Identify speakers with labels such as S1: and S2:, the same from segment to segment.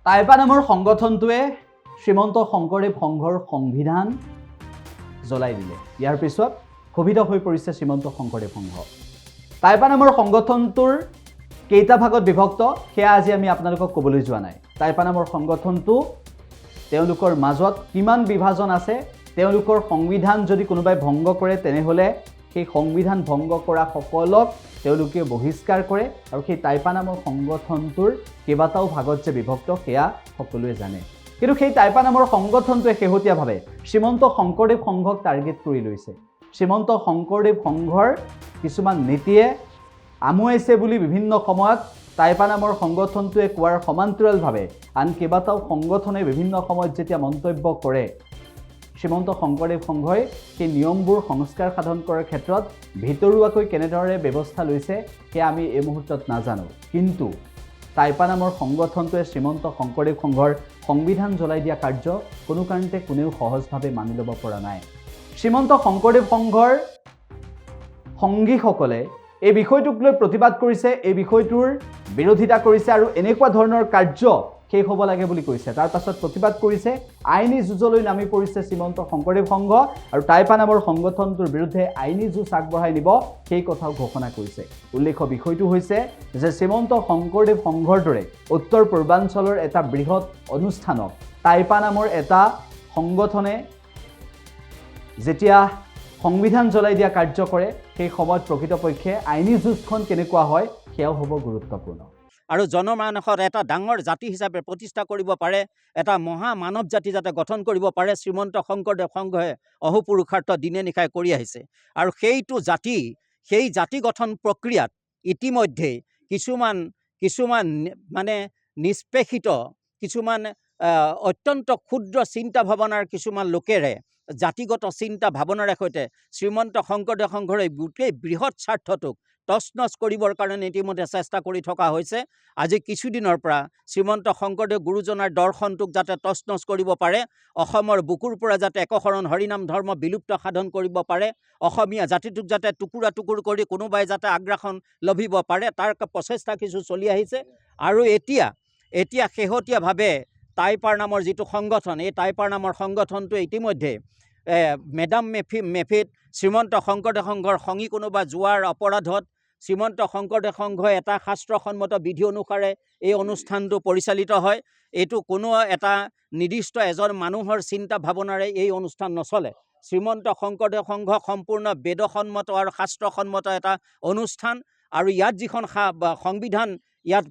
S1: টাইপা নামৰ সংগঠনটোৱে শ্ৰীমন্ত শংকৰদেৱ সংঘৰ সংবিধান জ্বলাই দিলে। ইয়াৰ পিছত ক্ষোভিত হৈ পৰিছে শ্ৰীমন্ত শংকৰদেৱ সংঘ। টাইপা নামৰ সংগঠনটোৰ কেইটা ভাগত বিভক্ত সেয়া আজি আমি আপোনালোকক ক'বলৈ যোৱা নাই। টাইপা নামৰ সংগঠনটো তেওঁলোকৰ মাজত কিমান বিভাজন আছে, তেওঁলোকৰ সংবিধান যদি কোনোবাই ভংগ কৰে তেনেহ'লে সেই সংবিধান ভংগ কৰা সকলক তেওঁলোকে বহিষ্কাৰ কৰে আৰু সেই টাইপা নামৰ সংগঠনটোৰ কেইবাটাও ভাগত যে বিভক্ত সেয়া সকলোৱে জানে। কিন্তু সেই টাইপা নামৰ সংগঠনটোৱে শেহতীয়াভাৱে শ্ৰীমন্ত শংকৰদেৱ সংঘক টাৰ্গেট কৰি লৈছে। শ্ৰীমন্ত শংকৰদেৱ সংঘৰ কিছুমান নীতিয়ে আমুৱাইছে বুলি বিভিন্ন সময়ত টাইপা নামৰ সংগঠনটোৱে কোৱাৰ সমান্তৰালভাৱে আন কেইবাটাও সংগঠনে বিভিন্ন সময়ত যেতিয়া মন্তব্য কৰে, শ্ৰীমন্ত শংকৰদেৱ সংঘই সেই নিয়মবোৰ সংস্কাৰ সাধন কৰাৰ ক্ষেত্ৰত ভিতৰুৱাকৈ কেনেদৰে ব্যৱস্থা লৈছে সেয়া আমি এই মুহূৰ্তত নাজানো। কিন্তু টাইপা নামৰ সংগঠনটোৱে শ্ৰীমন্ত শংকৰদেৱ সংঘৰ সংবিধান জ্বলাই দিয়া কাৰ্য কোনো কাৰণতে কোনেও সহজভাৱে মানি ল'ব পৰা নাই। শ্ৰীমন্ত শংকৰদেৱ সংঘৰ সংগীসকলে এই বিষয়টোক লৈ প্ৰতিবাদ কৰিছে, এই বিষয়টোৰ বিৰোধিতা কৰিছে আৰু এনেকুৱা ধৰণৰ কাৰ্য শেষ হ'ব লাগে বুলি কৈছে। তাৰ পাছত প্ৰতিবাদ কৰিছে, আইনী যুঁজলৈ নামি পৰিছে শ্ৰীমন্ত শংকৰদেৱ সংঘ আৰু টাইপা নামৰ সংগঠনটোৰ বিৰুদ্ধে আইনী যুঁজ আগবঢ়াই নিব সেই কথাও ঘোষণা কৰিছে। উল্লেখ্য বিষয়টো হৈছে যে শ্ৰীমন্ত শংকৰদেৱ সংঘৰ দৰে উত্তৰ পূৰ্বাঞ্চলৰ এটা বৃহৎ অনুষ্ঠানক টাইপা নামৰ এটা সংগঠনে যেতিয়া সংবিধান জ্বলাই দিয়া কাৰ্য কৰে সেই সময়ত প্ৰকৃতপক্ষে আইনী যুঁজখন কেনেকুৱা হয় সেয়াও হ'ব গুৰুত্বপূৰ্ণ।
S2: আৰু জনমানসত এটা ডাঙৰ জাতি হিচাপে প্ৰতিষ্ঠা কৰিব পাৰে, এটা মহা মানৱ জাতি যাতে গঠন কৰিব পাৰে, শ্ৰীমন্ত শংকৰদেৱ সংঘই অহোপুৰুষাৰ্থ দিনে নিশাই কৰি আহিছে। আৰু সেই জাতি গঠন প্ৰক্ৰিয়াত ইতিমধ্যে কিছুমান মানে নিষ্পেষিত কিছুমান অত্যন্ত ক্ষুদ্ৰ চিন্তা ভাৱনাৰ কিছুমান লোকেৰে জাতিগত চিন্তা ভাৱনাৰে সৈতে শ্ৰীমন্ত শংকৰদেৱ সংঘৰ এই গোটেই বৃহৎ স্বাৰ্থটোক তছনছ কৰিবৰ কাৰণে ইতিমধ্যে চেষ্টা কৰি থকা হৈছে। আজি কিছুদিনৰ পৰা শ্ৰীমন্ত শংকৰদেৱ গুৰুজনাৰ দৰ্শনটোক যাতে তছনছ কৰিব পাৰে, অসমৰ বুকুৰ পৰা যাতে একশৰণ হৰিনাম ধৰ্ম বিলুপ্ত সাধন কৰিব পাৰে, অসমীয়া জাতিটোক যাতে টুকুৰা টুকুৰ কৰি কোনোবাই যাতে আগ্ৰাসন লভিব পাৰে, তাৰ প্ৰচেষ্টা কিছু চলি আহিছে। আৰু এতিয়া শেহতীয়াভাৱে টাইপাৰ নামৰ যিটো সংগঠন, এই টাইপাৰ নামৰ সংগঠনটোৱে ইতিমধ্যে মেডাম মেফিত শ্ৰীমন্ত শংকৰদেৱ সংঘৰ সংগী কোনোবা যোৱাৰ অপৰাধত শ্ৰীমন্ত শংকৰদেৱ সংঘই এটা শাস্ত্ৰসন্মত বিধি অনুসাৰে এই অনুষ্ঠানটো পৰিচালিত হয়। এইটো কোনো এটা নিৰ্দিষ্ট এজন মানুহৰ চিন্তা ভাৱনাৰে এই অনুষ্ঠান নচলে। শ্ৰীমন্ত শংকৰদেৱ সংঘ সম্পূৰ্ণ বেদসন্মত আৰু শাস্ত্ৰসন্মত এটা অনুষ্ঠান। আৰু ইয়াত যিখন সংবিধান ইয়াত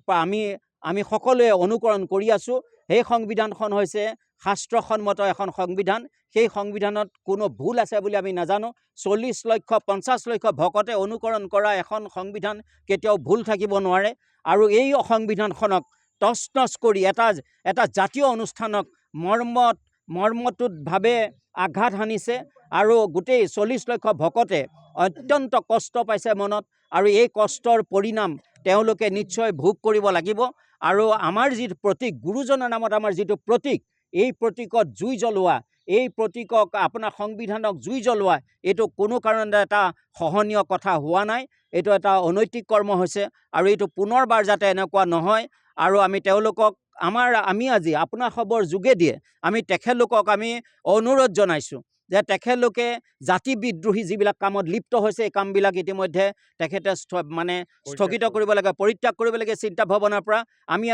S2: আমি সকলোৱে অনুকৰণ কৰি আছোঁ, সেই সংবিধানখন হৈছে শাস্ত্ৰসন্মত এখন সংবিধান। সেই সংবিধানত কোনো ভুল আছে বুলি আমি নাজানো। 40 লক্ষ ভকতে অনুকৰণ কৰা এখন সংবিধান কেতিয়াও ভুল থাকিব নোৱাৰে। আৰু এই সংবিধানখনক তছনছ কৰি এটা জাতীয় অনুষ্ঠানক মৰ্মটোতভাৱে আঘাত সানিছে আৰু গোটেই 40 লক্ষ ভকতে অত্যন্ত কষ্ট পাইছে মনত। আৰু এই কষ্টৰ পৰিণাম তেওঁলোকে নিশ্চয় ভোগ কৰিব লাগিব। আৰু আমাৰ যিটো প্ৰতীক, গুৰুজনাৰ নামত আমাৰ যিটো প্ৰতীক, এই প্ৰতীকত জুই জ্বলোৱা, এই প্ৰতীকক আপোনাৰ সংবিধানক জুই জ্বলোৱা, এইটো কোনো কাৰণতে এটা সহনীয় কথা হোৱা নাই। এইটো এটা অনৈতিক কৰ্ম হৈছে আৰু এইটো পুনৰবাৰ যাতে এনেকুৱা নহয়। আৰু আমি তেওঁলোকক আমি আজি আপোনাৰ খবৰ যোগেদিয়ে আমি তেখেতলোকক আমি অনুৰোধ জনাইছোঁ যে তেখেতলোকে জাতি বিদ্ৰোহী যিবিলাক কামত লিপ্ত হৈছে, এই কামবিলাক ইতিমধ্যে তেখেতে স্থগিত কৰিব লাগে, পৰিত্যাগ কৰিব লাগে চিন্তা ভাৱনাৰ পৰা। আমি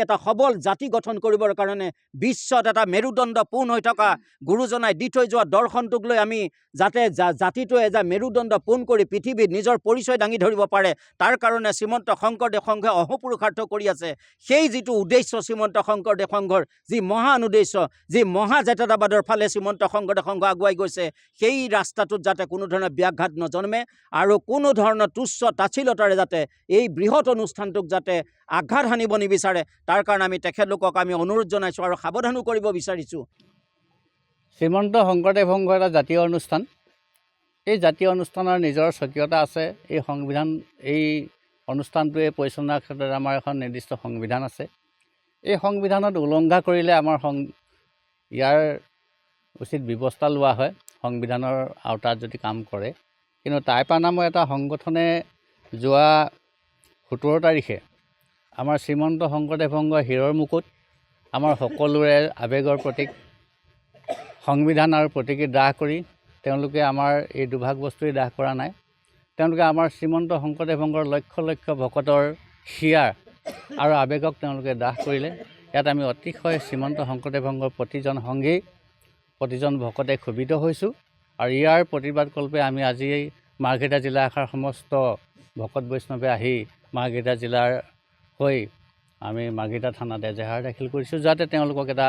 S2: এটা সবল জাতি গঠন কৰিবৰ কাৰণে বিশ্বত এটা মেৰুদণ্ড পোন হৈ থকা গুৰুজনাই দি থৈ যোৱা দৰ্শনটোক লৈ আমি যাতে জাতিটোৱে এটা মেৰুদণ্ড পোন কৰি পৃথিৱীত নিজৰ পৰিচয় দাঙি ধৰিব পাৰে, তাৰ কাৰণে শ্ৰীমন্ত শংকৰদেৱ সংঘই অহোপুৰুষাৰ্থ কৰি আছে। সেই যিটো উদ্দেশ্য শ্ৰীমন্ত শংকৰদেৱ সংঘৰ, যি মহান উদ্দেশ্য, যি মহাজাতীয়তাবাদৰ ফালে শ্ৰীমন্ত শংকৰদেৱ সংঘ আগুৱাই গৈছে, সেই ৰাস্তাটোত যাতে কোনো ধৰণৰ ব্যাঘাত নজন্মে আৰু কোনো ধৰণৰ তুচ্ছ তাচ্ছিলতাৰে যাতে এই বৃহৎ অনুষ্ঠানটোক যাতে আঘাত সানিব নিবিচাৰে, তাৰ কাৰণে আমি তেখেতলোকক আমি অনুৰোধ জনাইছোঁ আৰু সাৱধানো কৰিব বিচাৰিছোঁ।
S3: শ্ৰীমন্ত শংকৰদেৱ সংঘ এটা জাতীয় অনুষ্ঠান। এই জাতীয় অনুষ্ঠানৰ নিজৰ স্বকীয়তা আছে। এই অনুষ্ঠানটোৱে পৰিচালনাৰ ক্ষেত্ৰত আমাৰ এখন নিৰ্দিষ্ট সংবিধান আছে। এই সংবিধানত উলংঘা কৰিলে আমাৰ ইয়াৰ উচিত ব্যৱস্থা লোৱা হয়, সংবিধানৰ আওতাত যদি কাম কৰে। কিন্তু টাইপা নামৰ এটা সংগঠনে যোৱা 17 তাৰিখে আমাৰ শ্ৰীমন্ত শংকৰদেৱ সংঘৰ শিৰৰ মুকুট আমাৰ সকলোৰে আৱেগৰ প্ৰতীক সংবিধান আৰু প্ৰতীকী দাহ কৰি তেওঁলোকে আমাৰ এই দুভাগ বস্তুৱেই দাহ কৰা নাই। তেওঁলোকে আমাৰ শ্ৰীমন্ত শংকৰদেৱ সংঘৰ লক্ষ লক্ষ ভকতৰ হিয়াৰ আৰু আৱেগক তেওঁলোকে দাহ কৰিলে। ইয়াত আমি অতিশয় শ্ৰীমন্ত শংকৰদেৱ সংঘৰ প্ৰতিজন সংঘী প্ৰতিজন ভকতে ক্ষোভিত হৈছোঁ আৰু ইয়াৰ প্ৰতিবাদকল্পে আমি আজি মাৰ্ঘেৰিটা জিলা শাখাৰ সমস্ত ভকত বৈষ্ণৱে আহি মাৰ্ঘেৰিটা জিলাৰ হৈ আমি মাৰ্ঘেৰিটা থানাত এজাহাৰ দাখিল কৰিছোঁ, যাতে তেওঁলোকক এটা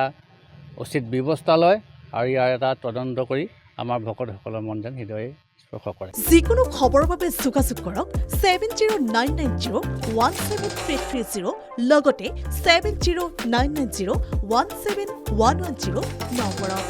S3: উচিত ব্যৱস্থা লয় আৰু ইয়াৰ এটা তদন্ত কৰি আমাৰ ভকতসকলৰ মন যেন হৃদয়ে স্পৰ্শ কৰে।
S4: যিকোনো খবৰৰ বাবে যোগাযোগ কৰক 7099017330 লগতে 7099017110 নম্বৰত।